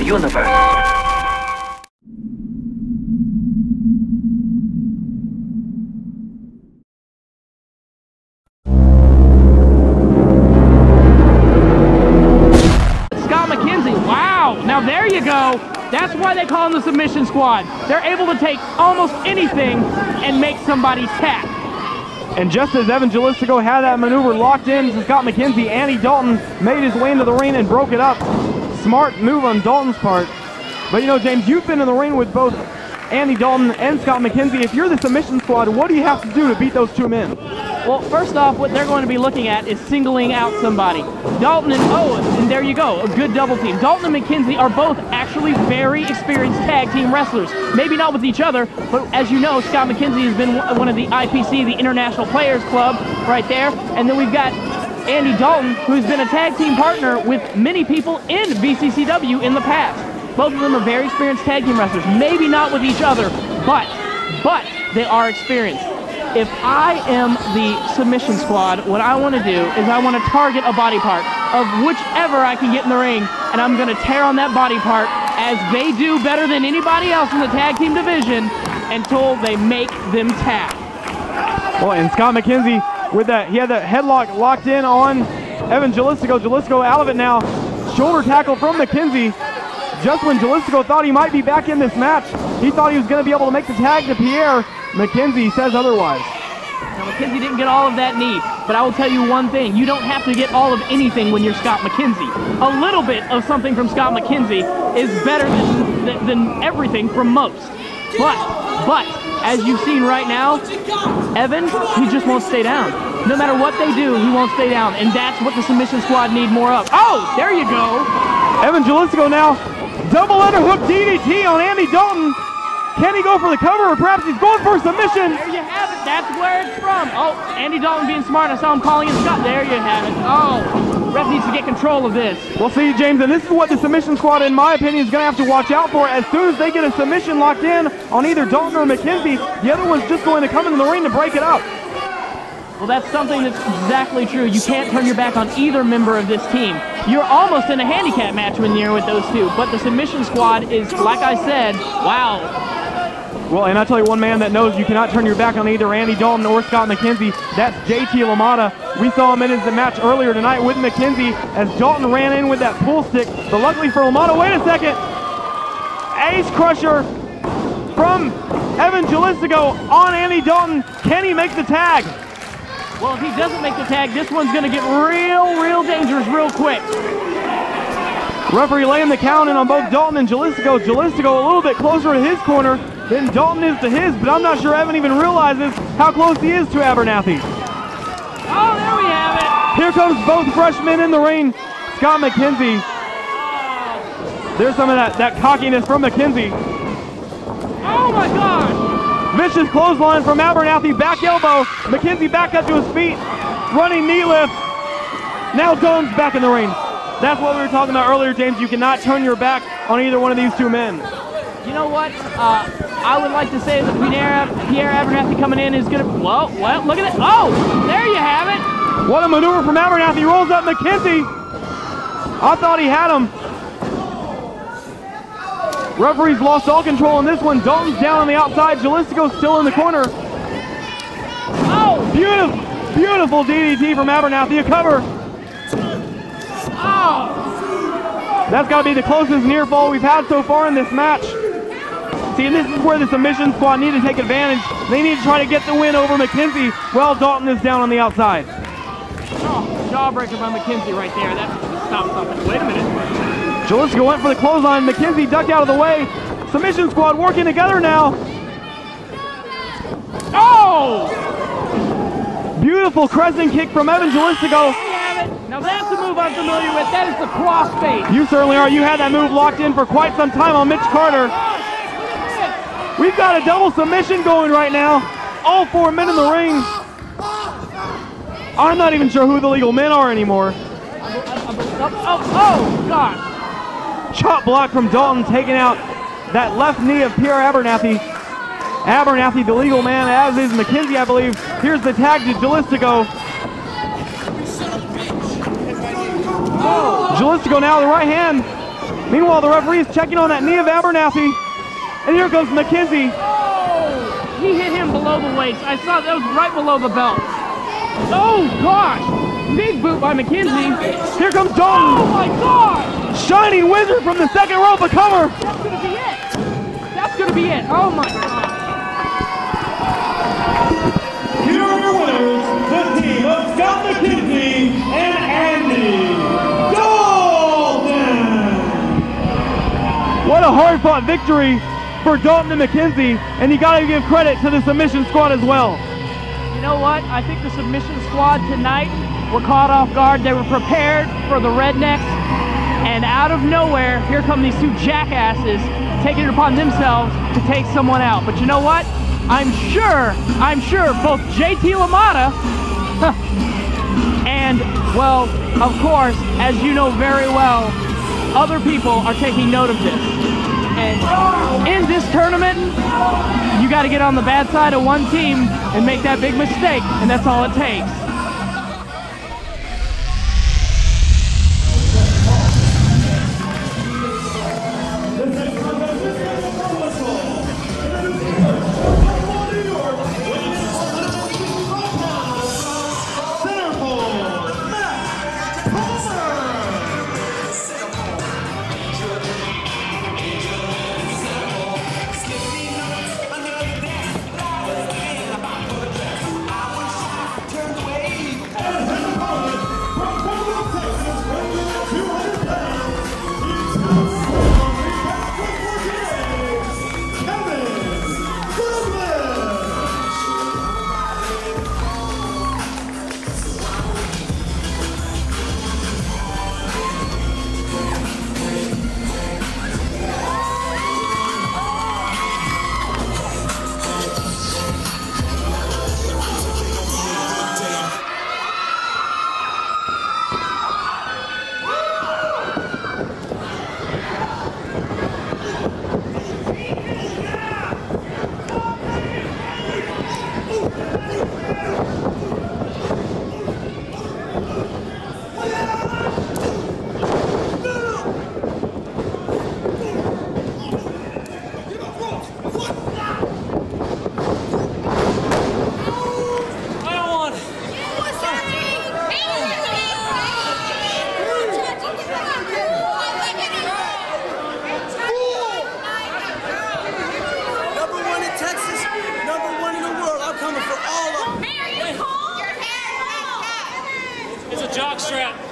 universe. Now there you go. That's why they call them the submission squad. They're able to take almost anything and make somebody tap. And just as Evan Jalistico had that maneuver locked in to Scott McKenzie, Andy Dalton made his way into the ring and broke it up. Smart move on Dalton's part. But you know, James, you've been in the ring with both Andy Dalton and Scott McKenzie. If you're the submission squad, what do you have to do to beat those two men? Well, first off, what they're going to be looking at is singling out somebody. Dalton and there you go, a good double team. Dalton and McKenzie are both actually very experienced tag team wrestlers. Maybe not with each other, but as you know, Scott McKenzie has been one of the IPC, the International Players Club, right there. And then we've got Andy Dalton, who's been a tag team partner with many people in VCCW in the past. Both of them are very experienced tag team wrestlers. Maybe not with each other, but they are experienced. If I am the submission squad, what I want to do is I want to target a body part of whichever I can get in the ring, and I'm going to tear on that body part as they do better than anybody else in the tag team division until they make them tap. Well, and Scott McKenzie, with that, he had that headlock locked in on Evan Jalistico. Jalistico out of it now. Shoulder tackle from McKenzie. Just when Jalistico thought he might be back in this match, he thought he was going to be able to make the tag to Pierre. McKenzie says otherwise. Now, McKenzie didn't get all of that knee, but I will tell you one thing. You don't have to get all of anything when you're Scott McKenzie. A little bit of something from Scott McKenzie is better than everything from most. But, as you've seen right now, Evan, he just won't stay down. No matter what they do, he won't stay down, and that's what the submission squad need more of. Oh, there you go. Evan Jalistico now, double underhook DDT on Andy Dalton. Can he go for the cover, or perhaps he's going for a submission? There you have it. That's where it's from. Oh, Andy Dalton being smart. I saw him calling in Scott. There you have it. Oh, ref needs to get control of this. We'll see, James, and this is what the submission squad, in my opinion, is going to have to watch out for. As soon as they get a submission locked in on either Dalton or McKenzie, the other one's just going to come into the ring to break it up. Well, that's something that's exactly true. You can't turn your back on either member of this team. You're almost in a handicap match when you're with those two, but the submission squad is, like I said, wow. Well, and I tell you one man that knows you cannot turn your back on either Andy Dalton or Scott McKenzie. That's JT LaMotta. We saw him in his match earlier tonight with McKenzie as Dalton ran in with that pull stick. But luckily for LaMotta, wait a second. Ace Crusher from Evan Jalistico on Andy Dalton. Can he make the tag? Well, if he doesn't make the tag, this one's going to get real dangerous real quick. Referee laying the count in on both Dalton and Jalistico. Jalistico a little bit closer to his corner than Dalton is to his, but I'm not sure Evan even realizes how close he is to Abernathy. Oh, there we have it. Here comes both freshmen in the ring. Scott McKenzie. There's some of that cockiness from McKenzie. Oh my gosh. Vicious clothesline from Abernathy, back elbow. McKenzie back up to his feet. Running knee lift. Now Dalton's back in the ring. That's what we were talking about earlier, James. You cannot turn your back on either one of these two men. You know what? I would like to say that Pierre Abernathy coming in is going to... Well, look at it. Oh, there you have it. What a maneuver from Abernathy. Rolls up McKenzie. I thought he had him. Referee's lost all control on this one. Dalton's down on the outside. Jalistico's still in the corner. Oh! Beautiful DDT from Abernathy. A cover. Oh! That's got to be the closest near fall we've had so far in this match. See, and this is where the submission squad need to take advantage. They need to try to get the win over McKenzie while Dalton is down on the outside. Oh, jawbreaker by McKenzie right there. That stopped something. Wait a minute. Jalistico went for the clothesline. McKenzie ducked out of the way. Submission squad working together now. Oh! Beautiful crescent kick from Evan Jalistico. Now that's a move I'm familiar with. That is the crossface. You certainly are. You had that move locked in for quite some time on Mitch Carter. We've got a double submission going right now. All four men in the ring. I'm not even sure who the legal men are anymore. Oh, gosh. Chop block from Dalton, taking out that left knee of Pierre Abernathy. Abernathy, the legal man, as is McKenzie, I believe. Here's the tag to Jalistico. Jalistico now the right hand. Meanwhile, the referee is checking on that knee of Abernathy. And here comes McKenzie. Oh, he hit him below the waist. I saw that was right below the belt. Oh, gosh. Big boot by McKenzie. Here comes Dalton. Oh, my gosh. Shining Wizard from the second rope, a cover. That's going to be it. That's going to be it. Oh, my gosh. Here are your winners, the team of Scott McKenzie and Andy Dalton. What a hard-fought victory for Dalton and McKenzie, and you got to give credit to the submission squad as well. You know what? I think the submission squad tonight were caught off guard. They were prepared for the Rednecks, and out of nowhere, here come these two jackasses taking it upon themselves to take someone out. But you know what? I'm sure both JT LaMotta and, well, of course, as you know very well, other people are taking note of this. And in this tournament, you got to get on the bad side of one team and make that big mistake, and that's all it takes. It's a jock strap.